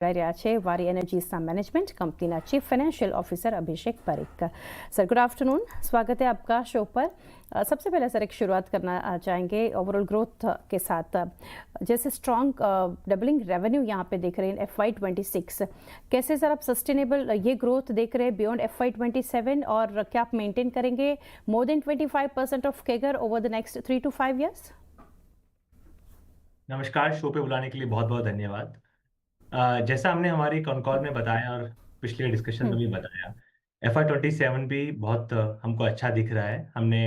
રહ્યા છે વારી એનર્જીસના મેનેજમેंट कंपनीના चीफ फाइनेंशियल ऑफिसर अभिषेक पारिक। सर गुड आफ्टरनून, स्वागत है आपका शो पर। सबसे पहले सर एक शुरुआत करना चाहेंगे ओवरऑल ग्रोथ के साथ। जैसे स्ट्रॉन्ग डबलिंग रेवेन्यू यहाँ पे देख रहे हैं FY26, कैसे सर आप सस्टेनेबल ये ग्रोथ देख रहे हैं बियॉन्ड FY27 और क्या आप मेंटेन करेंगे more than 25% of CAGR over the next 3 to 5 years? नमस्कार, शो पे बुलाने के लिए बहुत बहुत धन्यवाद। जैसा हमने हमारी कॉल में बताया और पिछले डिस्कशन में भी बताया, FY27 भी बहुत हमको अच्छा दिख रहा है। हमने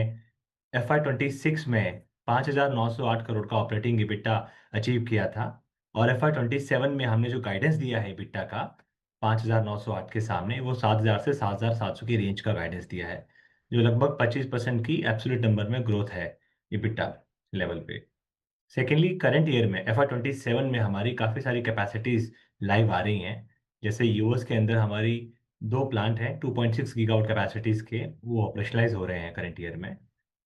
FY26 में 5,908 करोड़ का ऑपरेटिंग EBITDA अचीव किया था और FY27 में हमने जो गाइडेंस दिया है EBITDA का 5,908 के सामने, वो 7,000 से 7,700 की रेंज का गाइडेंस दिया है, जो लगभग 25% की एब्सोल्यूट नंबर में ग्रोथ है EBITDA लेवल पे। सेकेंडली, करंट ईयर में FY27 में हमारी काफ़ी सारी कैपेसिटीज़ लाइव आ रही हैं। जैसे यूएस के अंदर हमारी 2 प्लांट हैं 2.6 गीगावाट कैपेसिटीज़ के, वो ऑपरेशनलाइज हो रहे हैं करंट ईयर में।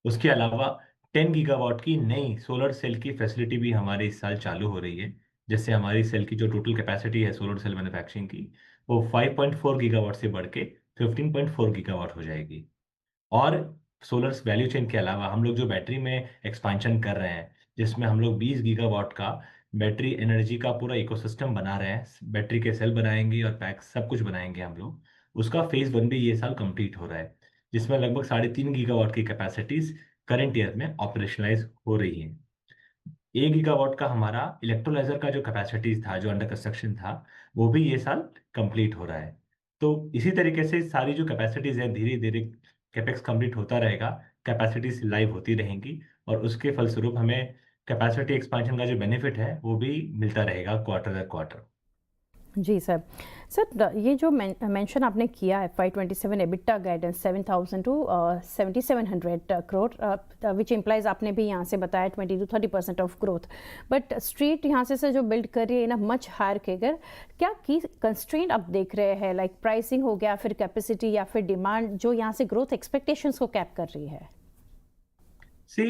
उसके अलावा 10 गीगावाट की नई सोलर सेल की फैसिलिटी भी हमारे इस साल चालू हो रही है, जिससे हमारी सेल की जो टोटल कैपेसिटी है सोलर सेल मैन्युफैक्चरिंग की, वो 5.4 गीगावाट से बढ़ के 15.4 गीगावाट हो जाएगी। और सोलर वैल्यू चेन के अलावा हम लोग जो बैटरी में एक्सपेंशन कर रहे हैं, जिसमें हम लोग 20 गीगावाट का बैटरी एनर्जी का पूरा इकोसिस्टम बना रहे हैं, बैटरी के सेल बनाएंगे और पैक सब कुछ बनाएंगे हम लोग, उसका फेज 1 भी ये साल कंप्लीट हो रहा है, जिसमें लगभग 3.5 गीगावाट की कैपेसिटीज करंट ईयर में ऑपरेशनलाइज हो रही हैं। 1 गीगावाट का हमारा इलेक्ट्रोलाइजर का जो कैपेसिटीज था, जो अंडर कंस्ट्रक्शन था, वो भी ये साल कंप्लीट हो रहा है। तो इसी तरीके से सारी जो कैपेसिटीज है, धीरे धीरे कैपेक्स कंप्लीट होता रहेगा, कैपेसिटीज लाइव होती रहेंगी और उसके फलस्वरूप हमें कैपेसिटी एक्सपेंशन का जो बेनिफिट है वो भी मिलता रहेगा क्वार्टर दर क्वार्टर। जी सर। ये जो मेंशन आपने किया FY27 EBITDA guidance 7,000 to 7,700 crore, which implies आपने भी यहाँ से बताया 20 to 30% of growth, but street यहाँ से जो बिल्ड कर रही है ना मच हायर केगर, क्या की कंस्ट्रेंट आप देख रहे हैं, लाइक प्राइसिंग हो गया, फिर कैपेसिटी या फिर डिमांड जो यहाँ से ग्रोथ एक्सपेक्टेशंस को कैप कर रही है? सी,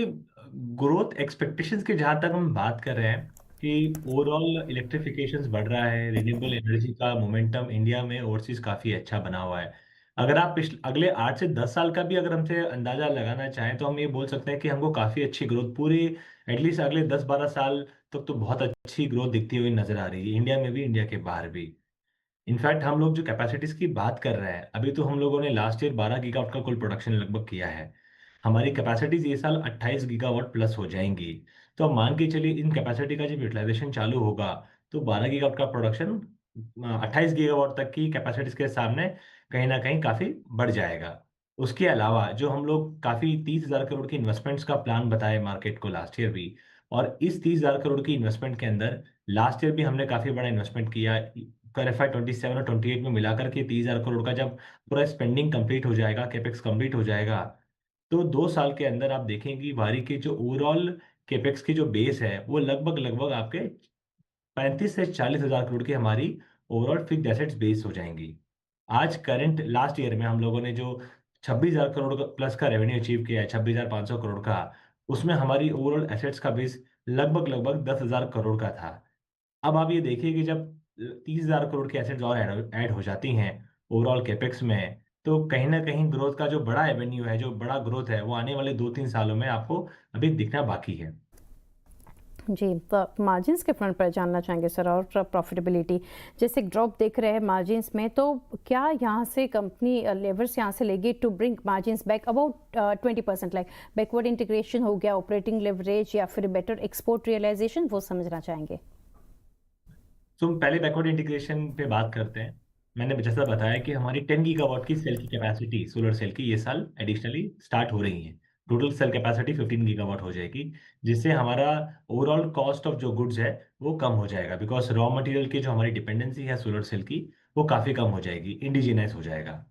ग्रोथ एक्सपेक्टेशंस की जहाँ तक हम बात कर रहे हैं कि ओवरऑल इलेक्ट्रिफिकेशन बढ़ रहा है, रिन्यूएबल एनर्जी का मोमेंटम इंडिया में ओवरसीज काफ़ी अच्छा बना हुआ है। अगर आप अगले 8 से 10 साल का भी अगर हमसे अंदाजा लगाना चाहें, तो हम ये बोल सकते हैं कि हमको काफ़ी अच्छी ग्रोथ पूरी एटलीस्ट अगले 10-12 साल तक तो बहुत अच्छी ग्रोथ दिखती हुई नजर आ रही है, इंडिया में भी, इंडिया के बाहर भी। इनफैक्ट हम लोग जो कैपेसिटीज की बात कर रहे हैं, अभी तो हम लोगों ने लास्ट ईयर 12 गीगावाट का कुल प्रोडक्शन लगभग किया है। हमारी कैपेसिटीज ये साल 28 गीगावाट प्लस हो जाएंगी। तो अब मान के चलिए इन कैपेसिटी का जब यूटिलाइजेशन चालू होगा, तो 12 गीगावाट का प्रोडक्शन 28 गीगावाट तक की कैपेसिटीज के सामने कहीं ना कहीं काफ़ी बढ़ जाएगा। उसके अलावा जो हम लोग काफ़ी 30,000 करोड़ की इन्वेस्टमेंट्स का प्लान बताए मार्केट को लास्ट ईयर भी, और इस 30,000 करोड़ की इन्वेस्टमेंट के अंदर लास्ट ईयर भी हमने काफ़ी बड़ा इन्वेस्टमेंट किया। कर FY27 और 28 में मिलाकर के 30,000 करोड़ का जब पूरा स्पेंडिंग कंप्लीट हो जाएगा, कैपेक्स कंप्लीट हो जाएगा, तो 2 साल के अंदर आप देखेंगे वारी की जो ओवरऑल कैपेक्स की जो बेस है, वो लगभग लगभग आपके 35 से 40,000 करोड़ की हमारी ओवरऑल फिक्स्ड एसेट्स बेस हो जाएंगी। आज करंट लास्ट ईयर में हम लोगों ने जो 26,000 करोड़ प्लस का रेवेन्यू अचीव किया है, 26,500 करोड़ का, उसमें हमारी ओवरऑल एसेट्स का बेस लगभग लगभग 10,000 करोड़ का था। अब आप ये देखिए कि जब 30,000 करोड़ की एसेट्स और ऐड हो जाती हैं ओवरऑल कैपेक्स में, तो कहीं ना कहीं ग्रोथ का जो बड़ा एवेन्यू है, जो बड़ा ग्रोथ है, वो आने वाले 2-3 सालों में आपको अभी दिखना बाकी है। जी, तो मार्जिन्स के फ्रंट पर जानना चाहेंगे सर, और प्रॉफिटेबिलिटी जैसे ड्रॉप देख रहे हैं मार्जिन्स में, तो क्या यहाँ से कंपनी लेवर्स यहाँ से लेगी to bring margins back about 20%, like backward integration हो गया, ऑपरेटिंग लेवरेज या फिर बेटर एक्सपोर्ट रियलाइजेशन, वो समझना चाहेंगे। तो हम पहले बैकवर्ड इंटीग्रेशन पे बात करते हैं। मैंने जैसा बताया कि हमारी 10 गीगावाट की सेल की कैपेसिटी सोलर सेल की ये साल एडिशनली स्टार्ट हो रही है। टोटल सेल कैपेसिटी 15 गीगावाट हो जाएगी, जिससे हमारा ओवरऑल कॉस्ट ऑफ जो गुड्स है वो कम हो जाएगा, बिकॉज रॉ मटेरियल की जो हमारी डिपेंडेंसी है सोलर सेल की, वो काफ़ी कम हो जाएगी, इंडिजिनाइज हो जाएगा।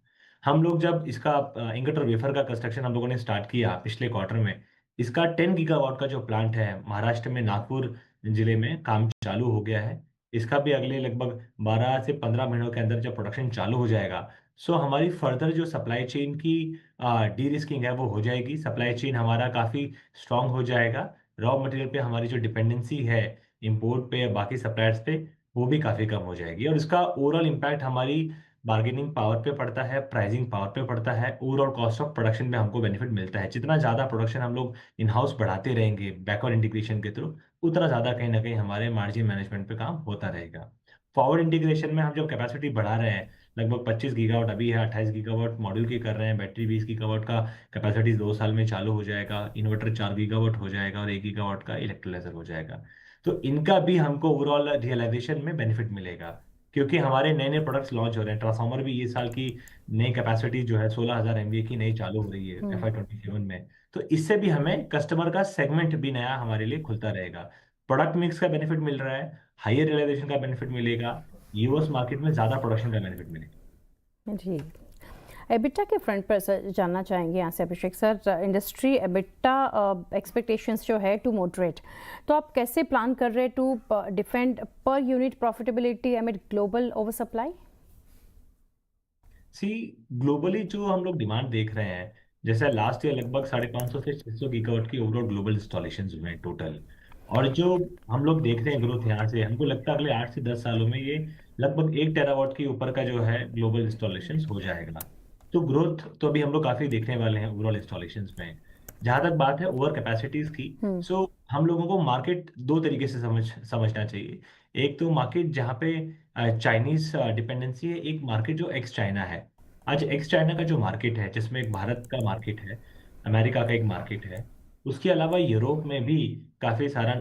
हम लोग जब इसका इंगट और वेफर का कंस्ट्रक्शन हम लोगों ने स्टार्ट किया पिछले क्वार्टर में, इसका 10 गीगावाट का जो प्लांट है महाराष्ट्र में नागपुर जिले में काम चालू हो गया है। इसका भी अगले लगभग 12 से 15 महीनों के अंदर जब प्रोडक्शन चालू हो जाएगा, सो हमारी फर्दर जो सप्लाई चेन की डी रिस्किंग है वो हो जाएगी। सप्लाई चेन हमारा काफ़ी स्ट्रांग हो जाएगा। रॉ मटेरियल पे हमारी जो डिपेंडेंसी है इंपोर्ट पे या बाकी सप्लायर्स पे, वो भी काफ़ी कम हो जाएगी, और इसका ओवरऑल इम्पैक्ट हमारी बार्गेनिंग पावर पे पड़ता है, प्राइसिंग पावर पे पड़ता है, ओवरऑल कॉस्ट ऑफ प्रोडक्शन में हमको बेनिफिट मिलता है। जितना ज़्यादा प्रोडक्शन हम लोग इन हाउस बढ़ाते रहेंगे बैकवर्ड इंटीग्रेशन के थ्रू, उतना ज़्यादा कहीं ना कहीं हमारे मार्जिन मैनेजमेंट पे काम होता रहेगा। फॉरवर्ड इंटीग्रेशन में हम जब कैपेसिटी बढ़ा रहे हैं, लगभग 25 गीगावाट अभी है, 28 गीगावाट मॉड्यूल की कर रहे हैं, बैटरी 20 गीगावाट का कैपेसिटी 2 साल में चालू हो जाएगा, इन्वर्टर 4 गीगावाट हो जाएगा और 1 गीगावाट का इलेक्ट्रोलाइजर हो जाएगा। तो इनका भी हमको ओवरऑल रियलाइजेशन में बेनिफिट मिलेगा, क्योंकि हमारे नए नए प्रोडक्ट्स लॉन्च हो रहे हैं। ट्रांसफार्मर भी ये साल की नई कैपेसिटी जो है 16,000 MVA की नई चालू हो रही है हम्म। FY 2027 में। तो इससे भी हमें कस्टमर का सेगमेंट भी नया हमारे लिए खुलता रहेगा, प्रोडक्ट मिक्स का बेनिफिट मिल रहा है, हायर रियलाइजेशन का बेनिफिट मिलेगा, यूएस मार्केट में ज़्यादा प्रोडक्शन का बेनिफिट मिलेगा। जी, एबिटा के फ्रंट पर सर जानना चाहेंगे यहाँ से अभिषेक सर, इंडस्ट्री एबिटा एक्सपेक्टेशंस जो है टू मॉडरेट, तो आप कैसे प्लान कर रहे हैं to defend per unit profitability amid global over supply? See, globally जो हम लोग डिमांड देख रहे हैं, जैसे लास्ट ईयर लगभग 550 से 600 गीगावाट की ओवरऑल ग्लोबल इंस्टॉलेशन हुए हैं टोटल। और जो हम लोग देख रहे हैं ग्रोथ यहाँ से, हमको लगता है अगले 8 से 10 सालों में ये लगभग 1 टेरावाट के ऊपर का जो है ग्लोबल इंस्टॉलेशन हो जाएगा। तो ग्रोथ तो अभी हम लोग काफी देखने वाले हैं ओवरऑल इंस्टॉलेशन में। जहां तक बात है ओवर कैपेसिटीज की, हम्म। सो हम लोगों को मार्केट दो तरीके से समझना चाहिए। एक तो मार्केट जहाँ पे चाइनीज डिपेंडेंसी है, एक मार्केट जो एक्स चाइना है। आज एक्स चाइना का जो मार्केट है, जिसमें एक भारत का मार्केट है, अमेरिका का एक मार्केट है, उसके अलावा यूरोप में भी काफी सारा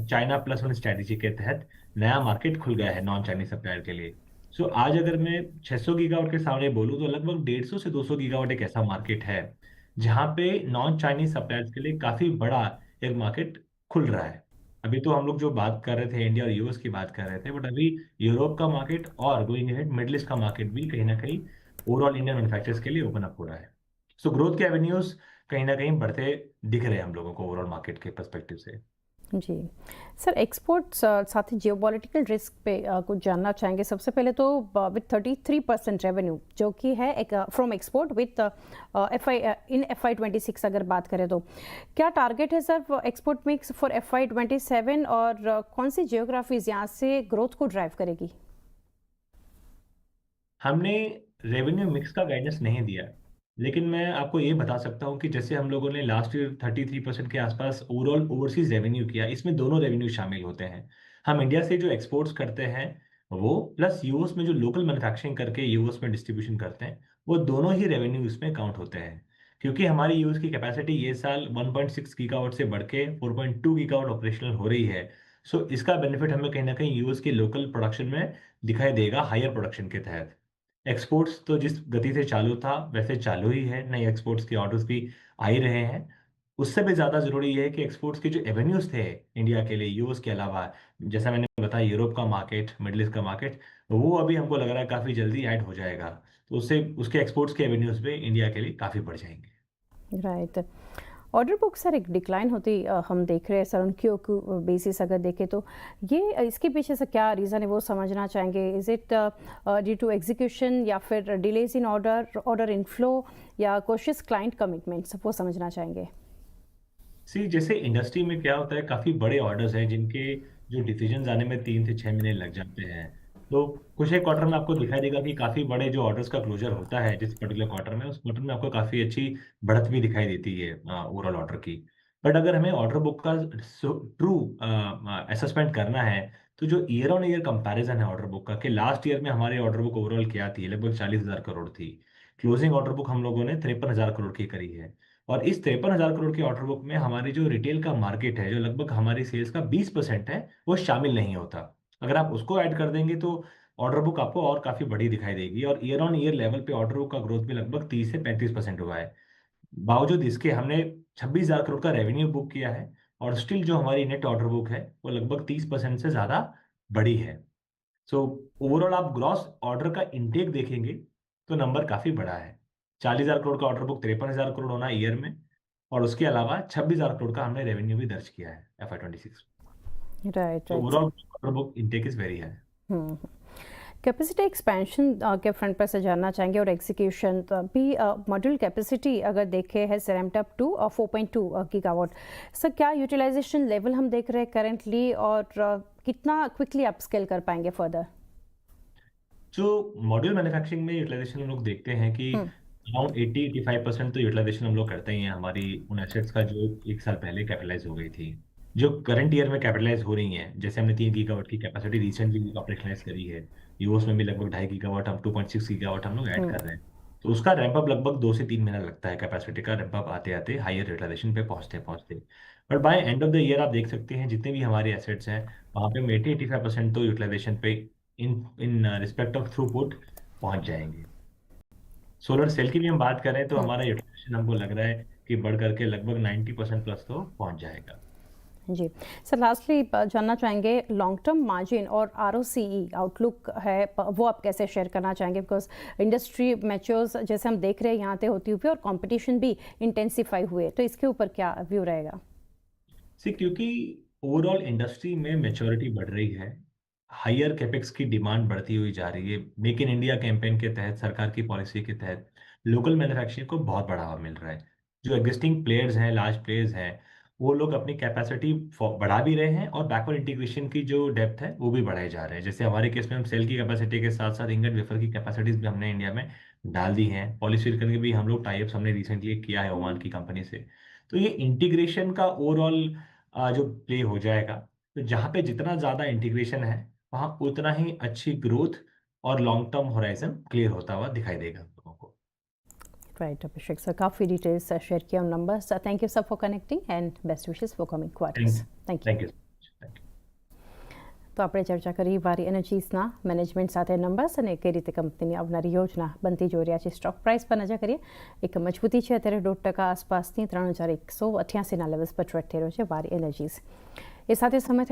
चाइना प्लस वन स्ट्रेटेजी के तहत नया मार्केट खुल गया है नॉन चाइनीज सप्लायर के लिए। सो आज अगर मैं 600 गीगावाट के सामने बोलूँ तो लगभग 150 से 200 गीगावाट एक ऐसा मार्केट है जहाँ पे नॉन चाइनीज सप्लायर्स के लिए काफी बड़ा एक मार्केट खुल रहा है। अभी तो हम लोग जो बात कर रहे थे इंडिया और यूएस की बात कर रहे थे, बट अभी यूरोप का मार्केट और गोइंग अहेड मिडिल ईस्ट का मार्केट भी कहीं ना कहीं ओवरऑल इंडियन मैन्युफैक्चरर्स के लिए ओपन अप हो रहा है। सो ग्रोथ के एवेन्यूज कहीं ना कहीं बढ़ते दिख रहे हैं हम लोगों को ओवरऑल मार्केट के परस्पेक्टिव से। जी सर, एक्सपोर्ट्स साथ ही जियोपॉलिटिकल रिस्क पे कुछ जानना चाहेंगे। सबसे पहले तो विथ 33% रेवेन्यू जो कि है एक फ्रॉम एक्सपोर्ट विथ FY 26 अगर बात करें तो क्या टारगेट है sir export mix for FY 27, और कौन सी जियोग्राफीज यहाँ से ग्रोथ को ड्राइव करेगी? हमने रेवेन्यू मिक्स का गाइडेंस नहीं दिया, लेकिन मैं आपको ये बता सकता हूँ कि जैसे हम लोगों ने लास्ट ईयर 33% के आसपास ओवरऑल ओवरसीज रेवेन्यू किया, इसमें दोनों रेवेन्यू शामिल होते हैं। हम इंडिया से जो एक्सपोर्ट्स करते हैं वो, प्लस यूएस में जो लोकल मैन्युफैक्चरिंग करके यूएस में डिस्ट्रीब्यूशन करते हैं, वो दोनों ही रेवेन्यू इसमें काउंट होते हैं। क्योंकि हमारी यूएस की कैपेसिटी ये साल 1.6 गीगावाट से बढ़ के 4.2 गीगावाट ऑपरेशनल हो रही है। सो इसका बेनिफिट हमें कहीं ना कहीं यूएस के लोकल प्रोडक्शन में दिखाई देगा हायर प्रोडक्शन के तहत। एक्सपोर्ट्स तो जिस गति से चालू था वैसे चालू ही है, नए एक्सपोर्ट्स के ऑर्डर्स भी आ ही रहे हैं। उससे भी ज़्यादा ज़रूरी ये है कि एक्सपोर्ट्स के जो एवेन्यूज थे इंडिया के लिए यूएस के अलावा, जैसा मैंने बताया यूरोप का मार्केट, मिडिल ईस्ट का मार्केट, वो अभी हमको लग रहा है काफ़ी जल्दी ऐड हो जाएगा। तो उससे उसके एक्सपोर्ट्स के एवेन्यूज भी इंडिया के लिए काफ़ी बढ़ जाएंगे। राइट। ऑर्डर बुक सर एक डिक्लाइन होती हम देख रहे हैं सर, उनकी बेसिस अगर देखें तो ये इसके पीछे से क्या रीज़न है वो समझना चाहेंगे। Is it due to execution या फिर डिलेज इन ऑर्डर इनफ्लो या कोशिश क्लाइंट कमिटमेंट्स, वो समझना चाहेंगे। सी, जैसे इंडस्ट्री में क्या होता है, काफी बड़े ऑर्डर्स हैं जिनके जो डिसीजन आने में 3 से 6 महीने लग जाते हैं। तो कुछ एक क्वार्टर में आपको दिखाई देगा कि काफी बड़े जो ऑर्डर्स का क्लोजर होता है जिस पर्टिकुलर क्वार्टर में, उस क्वार्टर में आपको काफी अच्छी बढ़त भी दिखाई देती है ओवरऑल ऑर्डर की। बट अगर हमें ऑर्डर बुक का ट्रू असेसमेंट करना है, तो जो ईयर ऑन ईयर कंपैरिजन है ऑर्डर बुक का, कि लास्ट ईयर में हमारी ऑर्डर बुक ओवरऑल क्या थी, लगभग 40,000 करोड़ थी। क्लोजिंग ऑर्डर बुक हम लोगों ने 53,000 करोड़ की करी है। और इस 53,000 करोड़ की ऑर्डर बुक में हमारी जो रिटेल का मार्केट है, जो लगभग हमारी सेल्स का 20% है, वो शामिल नहीं होता। अगर आप उसको ऐड कर देंगे तो ऑर्डर बुक आपको और काफी बड़ी दिखाई देगी, और ईयर ऑन ईयर लेवल पे ऑर्डर बुक का ग्रोथ भी लगभग 30 से 35% हुआ है। बावजूद इसके हमने 26,000 करोड़ का रेवेन्यू बुक किया है, और स्टिल जो हमारी नेट ऑर्डर बुक है वो लगभग 30% से ज्यादा बड़ी है। सो ओवरऑल आप ग्रॉस ऑर्डर का इंटेक देखेंगे तो नंबर काफी बड़ा है। 40,000 करोड़ का ऑर्डर बुक 53,000 करोड़ होना ईयर में, और उसके अलावा 26,000 करोड़ का हमने रेवेन्यू भी दर्ज किया है FY 26। राइट तो right overall order book intake is very high. Sir. Capacity expansion के फ्रंट पर से जानना चाहेंगे और एग्जीक्यूशन भी मॉड्यूल कैपेसिटी अगर देखें है सेरेमटप 2 और 4.2 गीगावाट। सर क्या यूटिलाइजेशन लेवल हम देख रहे हैं करेंटली और कितना क्विकली अपस्केल कर पाएंगे फर्दर? जो मॉड्यूल मैन्युफैक्चरिंग में यूटिलाइजेशन हम लोग देखते हैं कि अराउंड 80-85% तो यूटिलाइजेशन हम लोग करते ही हैं हमारी उन एसेट्स का जो एक साल पहले कैपिटलाइज हो गई थी, जो करंट ईयर में कैपिटलाइज हो रही हैं। जैसे हमने 3 गीगावाट की कैपेसिटी रिसेंटली ऑपरेशनलाइज करी है, यूएस में भी लगभग 2.5 गीगावाट, हम 2.6 गीगावाट हम लोग ऐड कर रहे हैं। तो उसका रैंप अप लगभग 2 से 3 महीना लगता है, कैपेसिटी का रैंप अप आते आते हायर यूटिलाइजेशन पे पहुंचते पहुंचते। But by end of the year आप देख सकते हैं जितने भी हमारे एसेट्स हैं वहाँ पे 80-85% तो यूटिलाइजेशन पे इन इन रिस्पेक्ट ऑफ थ्रूपुट पहुंच जाएंगे। सोलर सेल की भी हम बात करें तो हमारा यूटिलाइजेशन हमको लग रहा है कि बढ़ करके लगभग 90% प्लस तो पहुंच जाएगा। जी सर, लास्टली जानना चाहेंगे लॉन्ग टर्म मार्जिन और आरओसीई आउटलुक है वो आप कैसे शेयर करना चाहेंगे, बिकॉज इंडस्ट्री मैच्योर्स जैसे हम देख रहे हैं यहाँ पे होती हुई और कंपटीशन भी इंटेंसिफाई हुए, तो इसके ऊपर क्या व्यू रहेगा? क्योंकि ओवरऑल इंडस्ट्री में मेच्योरिटी बढ़ रही है, हायर कैपेक्स की डिमांड बढ़ती हुई जा रही है। मेक इन इंडिया कैंपेन के तहत, सरकार की पॉलिसी के तहत लोकल मैन्युफैक्चरिंग को बहुत बढ़ावा मिल रहा है। जो एग्जिस्टिंग प्लेयर्स हैं, लार्ज प्लेयर्स हैं, वो लोग अपनी कैपेसिटी बढ़ा भी रहे हैं और बैकवर्ड इंटीग्रेशन की जो डेप्थ है वो भी बढ़ाए जा रहे हैं। जैसे हमारे केस में हम सेल की कैपेसिटी के साथ साथ इंगट वेफर की कैपेसिटीज भी हमने इंडिया में डाल दी हैं। पॉलिसिलिकॉन के भी हम लोग टाइप्स हमने रिसेंटली किया है ओमान की कंपनी से। तो ये इंटीग्रेशन का ओवरऑल जो प्ले हो जाएगा, तो जहाँ पे जितना ज़्यादा इंटीग्रेशन है वहाँ उतना ही अच्छी ग्रोथ और लॉन्ग टर्म होराइजन क्लियर होता हुआ दिखाई देगा हम लोगों को। राइट अभिषेक सर, काफ़ी डिटेल्स शेयर किया on numbers. Thank you sir for connecting and best wishes for coming quarters. Thank you. તો આપણે ચર્ચા કરી વારી એનર્જીસના મેનેજમેન્ટ સાથે નંબર્સ અને કઈ રીતે કંપનીની આવનારી યોજના બનતી જોઈ રહ્યા છે। સ્ટોક પ્રાઇસ પર નજર કરીએ, એક મજબૂતી છે અત્યારે 1.5% આસપાસની 3188ના લેવલ્સ પર ટ્રેડ થઈ રહ્યો છે વારી એનર્જીસ। એ સાથે સમય